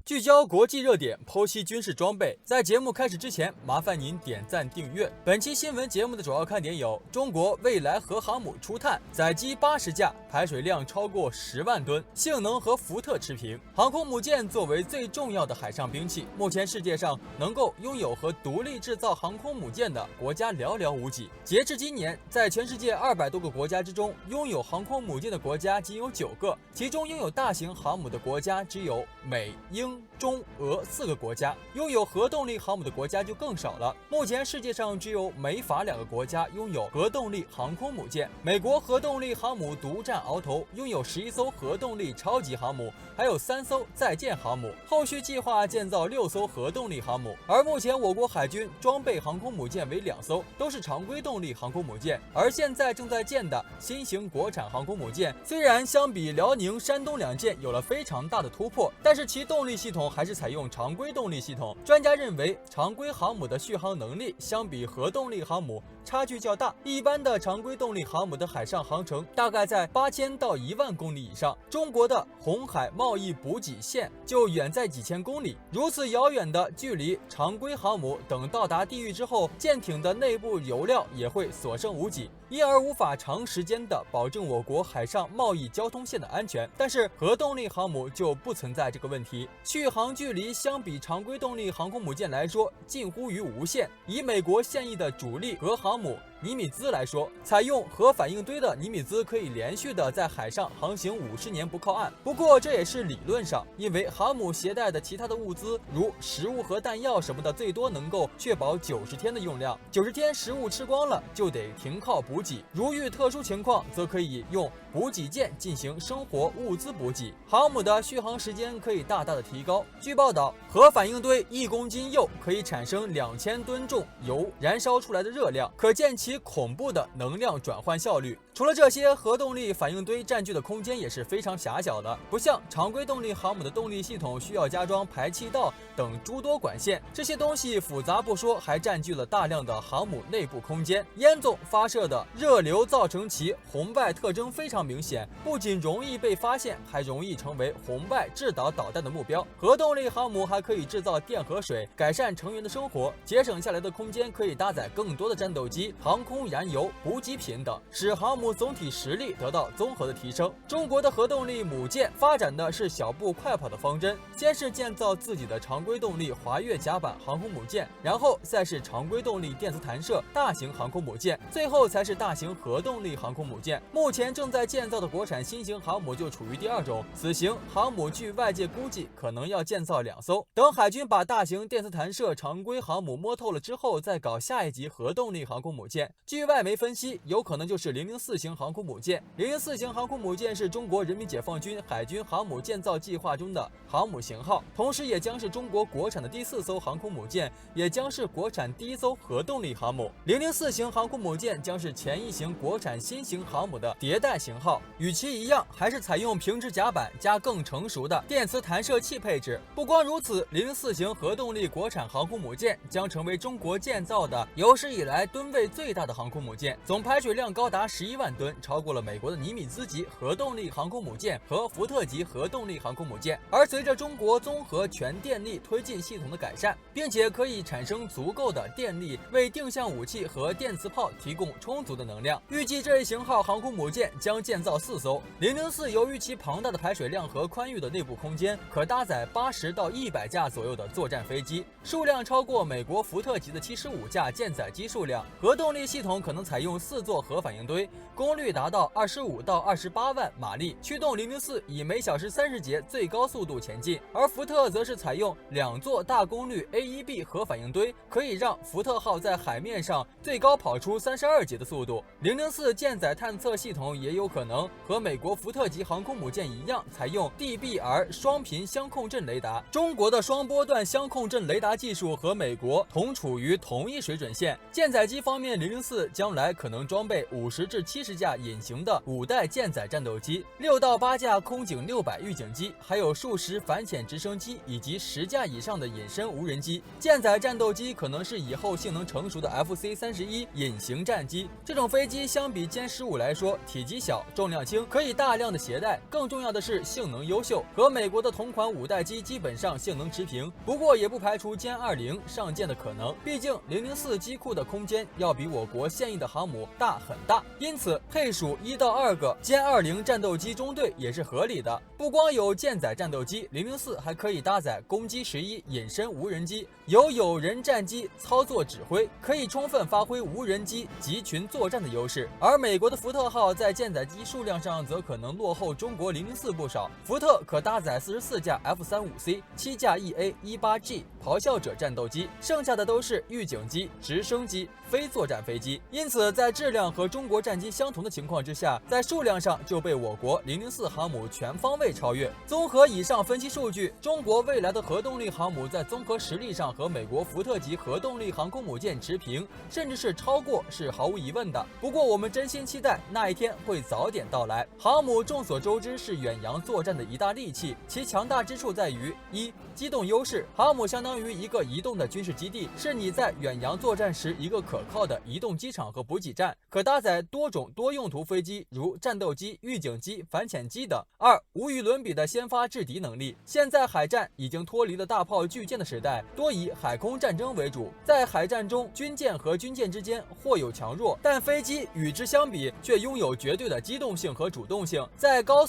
聚焦国际热点，剖析军事装备。在节目开始之前，麻烦您点赞订阅。本期新闻节目的主要看点有：中国未来核航母出探，载机80架，排水量超过10万吨，性能和福特持平。航空母舰作为最重要的海上兵器，目前世界上能够拥有和独立制造航空母舰的国家寥寥无几。截至今年，在全世界200多个国家之中，拥有航空母舰的国家仅有9个，其中拥有大型航母的国家只有美、英、中、俄4个国家，拥有核动力航母的国家就更少了。目前世界上只有美法2个国家拥有核动力航空母舰，美国核动力航母独占鳌头，拥有11艘核动力超级航母，还有3艘在建航母，后续计划建造6艘核动力航母。而目前我国海军装备航空母舰为2艘，都是常规动力航空母舰。而现在正在建的新型国产航空母舰，虽然相比辽宁、山东2舰有了非常大的突破，但是其动力系统还是采用常规动力系统。专家认为，常规航母的续航能力相比核动力航母差距较大，一般的常规动力航母的海上航程大概在8000到1万公里以上，中国的红海贸易补给线就远在几千公里。如此遥远的距离，常规航母等到达地域之后，舰艇的内部油料也会所剩无几，因而无法长时间的保证我国海上贸易交通线的安全。但是核动力航母就不存在这个问题，续航距离相比常规动力航空母舰来说近乎于无限。以美国现役的主力核航母尼米兹来说，采用核反应堆的尼米兹可以连续的在海上航行50年不靠岸。不过这也是理论上，因为航母携带的其他的物资如食物和弹药什么的，最多能够确保90天的用量，90天食物吃光了就得停靠补给，如遇特殊情况则可以用补给舰进行生活物资补给，航母的续航时间可以大大的提高。据报道，核反应堆1公斤铀可以产生2000吨重油燃烧出来的热量，可见其恐怖的能量转换效率。除了这些，核动力反应堆占据的空间也是非常狭小的，不像常规动力航母的动力系统需要加装排气道等诸多管线，这些东西复杂不说，还占据了大量的航母内部空间。烟囱发射的热流造成其红外特征非常明显，不仅容易被发现，还容易成为红外制导导弹的目标。核动力航母还可以制造电和水，改善成员的生活，节省下来的空间可以搭载更多的战斗机、航空燃油、补给品等，使航母总体实力得到综合的提升。中国的核动力母舰发展的是小步快跑的方针，先是建造自己的常规动力滑跃甲板航空母舰，然后再是常规动力电磁弹射大型航空母舰，最后才是大型核动力航空母舰。目前正在建造的国产新型航母就处于第2种，此型航母据外界估计可能要建造2艘，等海军把大型电磁弹射常规航母摸透了之后，再搞下一级核动力航空母舰。据外媒分析，有可能就是004型航空母舰。004型航空母舰是中国人民解放军海军航母建造计划中的航母型号，同时也将是中国国产的第4艘航空母舰，也将是国产第1艘核动力航母。004型航空母舰将是前一型国产新型航母的迭代型号，与其一样，还是采用平直甲板加更成熟的电磁弹射器配置。不光如此，004型核动力国产航空母舰将成为中国建造的有史以来吨位最大的航空母舰，总排水量高达11万吨，超过了美国的尼米兹级核动力航空母舰和福特级核动力航空母舰。而随着中国综合全电力推进系统的改善，并且可以产生足够的电力为定向武器和电磁炮提供充足的能量，预计这一型号航空母舰将建造4艘。004由于其庞大的排水量和宽裕的内部空间，可搭载80到100架左右的作战飞机，数量超过美国福特级的75架舰载机数量。核动力系统可能采用4座核反应堆，功率达到25到28万马力，驱动004以每小时30节最高速度前进。而福特则是采用2座大功率 A1B 核反应堆，可以让福特号在海面上最高跑出32节的速度。004舰载探测系统也有可能和美国福特级航空母舰一样，采用 DBR 双频相控阵雷达。中国的双波段相控阵雷达技术和美国同处于同一水准线。舰载机方面004将来可能装备50至70架隐形的5代舰载战斗机，6到8架空警600预警机，还有数十反潜直升机以及10架以上的隐身无人机。舰载战斗机可能是以后性能成熟的 FC-31隐形战机。这种飞机相比歼15来说，体积小，重量轻，可以大量的携带，更重要的是性能优秀，和美国的同款5代机基本上性能持平。不过也不排除歼20上舰的可能，毕竟004机库的空间要比我国现役的航母大很大，因此配属1到2个歼20战斗机中队也是合理的。不光有舰载战斗机，004还可以搭载攻击11隐身无人机，由有人战机操作指挥，可以充分发挥无人机集群作战的优势。而美国的福特号在舰载机数量上则可能落后中国004不少，福特可搭载44架 F-35C、7架 EA-18G 咆哮者战斗机，剩下的都是预警机、直升机、非作战飞机。因此在质量和中国战机相同的情况之下，在数量上就被我国004航母全方位超越。综合以上分析数据，中国未来的核动力航母在综合实力上和美国福特级核动力航空母舰持平，甚至是超过，是毫无疑问的。不过我们真心期待那一天会早点到来。航母众所周知是远洋作战的一大利器，其强大之处在于一、机动优势，航母相当于一个移动的军事基地，是你在远洋作战时一个可靠的移动机场和补给站，可搭载多种多用途飞机，如战斗机、预警机、反潜机等。二、无与伦比的先发制敌能力。现在海战已经脱离了大炮巨舰的时代，多以海空战争为主。在海战中，军舰和军舰之间或有强弱，但飞机与之相比却拥有绝对的机动性和主动性，在高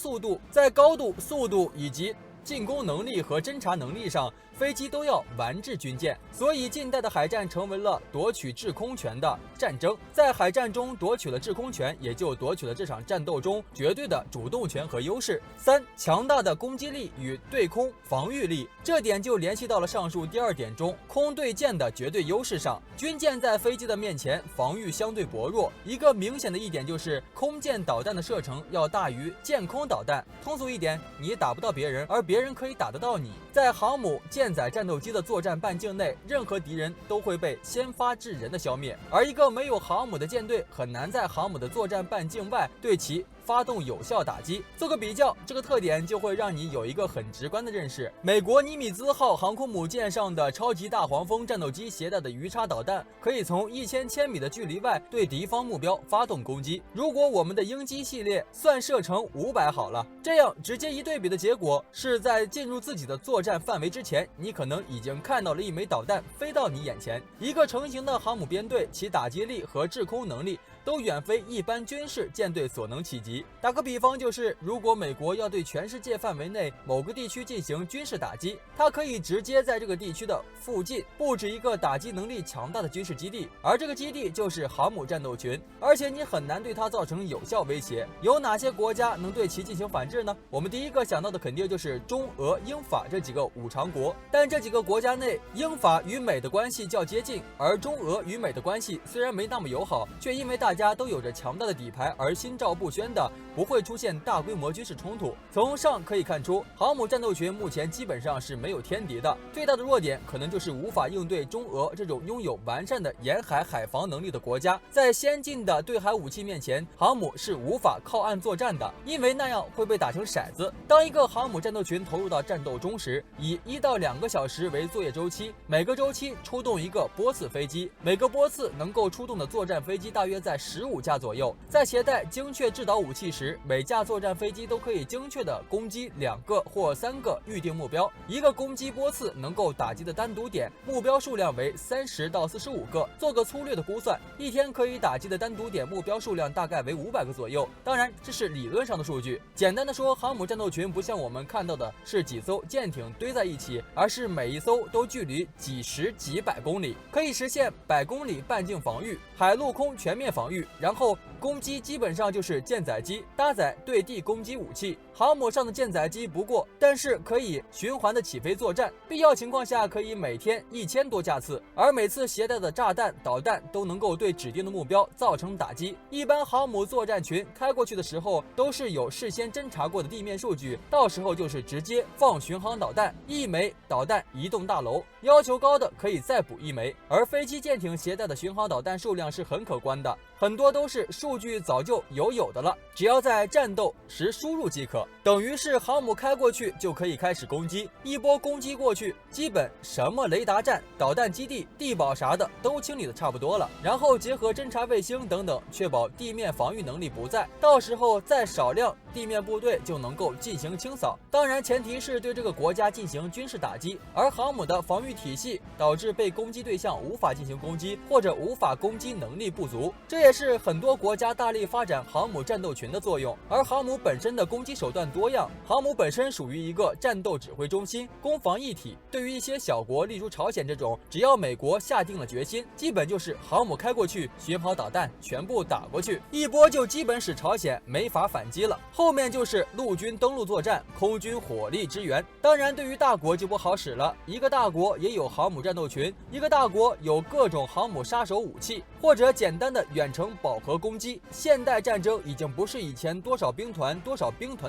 度、速度以及进攻能力和侦察能力上，飞机都要完治军舰，所以近代的海战成为了夺取制空权的战争。在海战中夺取了制空权，也就夺取了这场战斗中绝对的主动权和优势。三、强大的攻击力与对空防御力，这点就联系到了上述第2点中空对舰的绝对优势上。军舰在飞机的面前防御相对薄弱，一个明显的一点就是空舰导弹的射程要大于舰空导弹。通俗一点，你打不到别人，而别人可以打得到你。在航母、舰载战斗机的作战半径内，任何敌人都会被先发制人的消灭，而一个没有航母的舰队很难在航母的作战半径外对其发动有效打击。做个比较，这个特点就会让你有一个很直观的认识：美国尼米兹号航空母舰上的超级大黄蜂战斗机携带的鱼叉导弹，可以从1000千米的距离外对敌方目标发动攻击。如果我们的鹰击系列算射程500好了，这样直接一对比的结果是在进入自己的作战范围之前，你可能已经看到了一枚导弹飞到你眼前。一个成型的航母编队，其打击力和制空能力都远非一般军事舰队所能企及。打个比方，就是如果美国要对全世界范围内某个地区进行军事打击，它可以直接在这个地区的附近布置一个打击能力强大的军事基地，而这个基地就是航母战斗群，而且你很难对它造成有效威胁。有哪些国家能对其进行反制呢？我们第一个想到的肯定就是中俄英法这几个5常国，但这几个国家内，英法与美的关系较接近，而中俄与美的关系虽然没那么友好，却因为大家都有着强大的底牌而心照不宣的，不会出现大规模军事冲突。从上可以看出，航母战斗群目前基本上是没有天敌的，最大的弱点可能就是无法应对中俄这种拥有完善的沿海海防能力的国家。在先进的对海武器面前，航母是无法靠岸作战的，因为那样会被打成骰子。当一个航母战斗群投入到战斗中时，以1到2个小时为作业周期，每个周期出动一个波次飞机，每个波次能够出动的作战飞机大约在15架左右。在携带精确制导武器时，每架作战飞机都可以精确的攻击2个或3个预定目标，一个攻击波次能够打击的单独点目标数量为30到45个。做个粗略的估算，一天可以打击的单独点目标数量大概为500个左右。当然，这是理论上的数据。简单的说，航母战斗群不像我们看到的是几艘舰艇堆在一起，而是每一艘都距离几十几百公里，可以实现100公里半径防御，海陆空全面防御。防御，然后攻击基本上就是舰载机搭载对地攻击武器。航母上的舰载机不过，但是可以循环的起飞作战，必要情况下可以每天1000多架次，而每次携带的炸弹、导弹都能够对指定的目标造成打击。一般航母作战群开过去的时候，都是有事先侦查过的地面数据，到时候就是直接放巡航导弹，1枚导弹移动大楼，要求高的可以再补1枚。而飞机舰艇携带的巡航导弹数量是很可观的，很多都是数据早就有的了，只要在战斗时输入即可，等于是航母开过去就可以开始攻击，一波攻击过去，基本什么雷达站、导弹基地、地堡啥的都清理的差不多了，然后结合侦察卫星等等，确保地面防御能力不在，到时候再少量地面部队就能够进行清扫。当然前提是对这个国家进行军事打击，而航母的防御体系导致被攻击对象无法进行攻击，或者无法攻击能力不足，这也是很多国家大力发展航母战斗群的作用。而航母本身的攻击手段多样，航母本身属于一个战斗指挥中心，攻防一体。对于一些小国，例如朝鲜这种，只要美国下定了决心，基本就是航母开过去，巡航导弹全部打过去，一波就基本使朝鲜没法反击了。后面就是陆军登陆作战，空军火力支援。当然对于大国就不好使了，一个大国也有航母战斗群，一个大国有各种航母杀手武器，或者简单的远程饱和攻击。现代战争已经不是以前多少兵团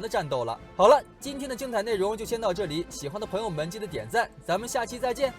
的战斗了。好了，今天的精彩内容就先到这里，喜欢的朋友们记得点赞，咱们下期再见。